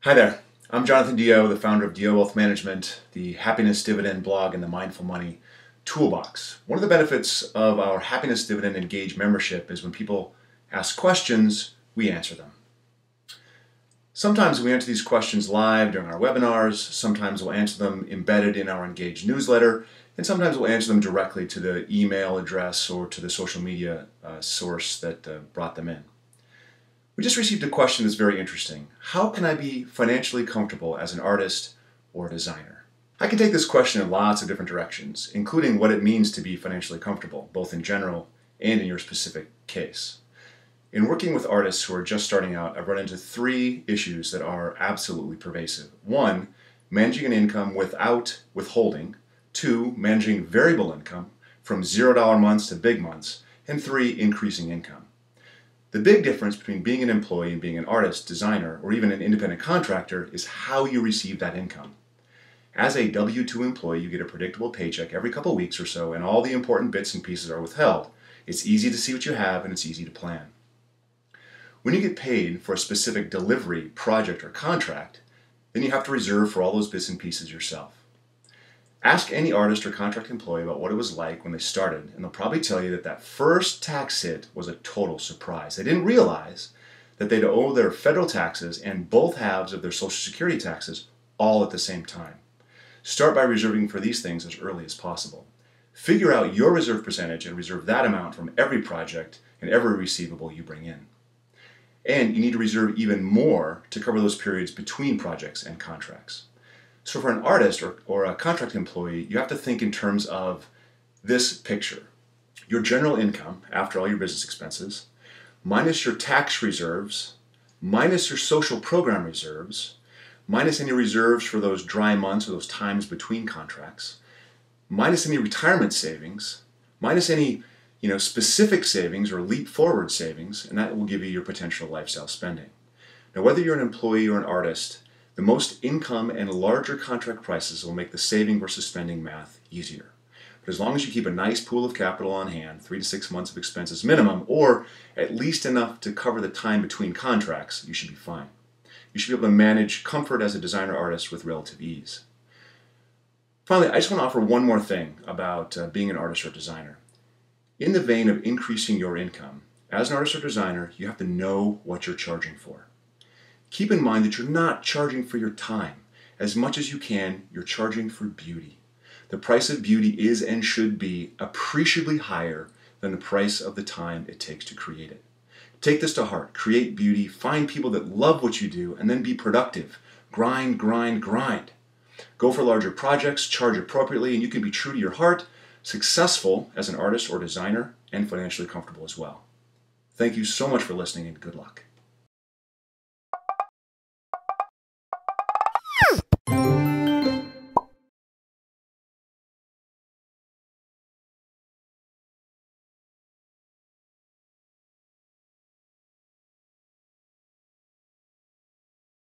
Hi there, I'm Jonathan Dio, the founder of Dio Wealth Management, the Happiness Dividend blog, and the Mindful Money Toolbox. One of the benefits of our Happiness Dividend Engage membership is when people ask questions, we answer them. Sometimes we answer these questions live during our webinars, sometimes we'll answer them embedded in our Engage newsletter, and sometimes we'll answer them directly to the email address or to the social media source that brought them in. We just received a question that's very interesting. How can I be financially comfortable as an artist or a designer? I can take this question in lots of different directions, including what it means to be financially comfortable, both in general and in your specific case. In working with artists who are just starting out, I've run into three issues that are absolutely pervasive. One, managing an income without withholding. Two, managing variable income from $0 months to big months. And three, increasing income. The big difference between being an employee and being an artist, designer, or even an independent contractor is how you receive that income. As a W-2 employee, you get a predictable paycheck every couple of weeks or so, and all the important bits and pieces are withheld. It's easy to see what you have, and it's easy to plan. When you get paid for a specific delivery, project, or contract, then you have to reserve for all those bits and pieces yourself. Ask any artist or contract employee about what it was like when they started, and they'll probably tell you that that first tax hit was a total surprise. They didn't realize that they'd owe their federal taxes and both halves of their Social Security taxes all at the same time. Start by reserving for these things as early as possible. Figure out your reserve percentage and reserve that amount from every project and every receivable you bring in. And you need to reserve even more to cover those periods between projects and contracts. So for an artist or a contract employee, you have to think in terms of this picture. Your general income, after all your business expenses, minus your tax reserves, minus your social program reserves, minus any reserves for those dry months or those times between contracts, minus any retirement savings, minus any specific savings or leap forward savings, and that will give you your potential lifestyle spending. Now, whether you're an employee or an artist, the most income and larger contract prices will make the saving versus spending math easier. But as long as you keep a nice pool of capital on hand, 3 to 6 months of expenses minimum, or at least enough to cover the time between contracts, you should be fine. You should be able to manage comfort as a designer artist with relative ease. Finally, I just want to offer one more thing about being an artist or designer. In the vein of increasing your income, as an artist or designer, you have to know what you're charging for. Keep in mind that you're not charging for your time. As much as you can, you're charging for beauty. The price of beauty is and should be appreciably higher than the price of the time it takes to create it. Take this to heart. Create beauty, find people that love what you do, and then be productive. Grind, grind, grind. Go for larger projects, charge appropriately, and you can be true to your heart, successful as an artist or designer, and financially comfortable as well. Thank you so much for listening, and good luck.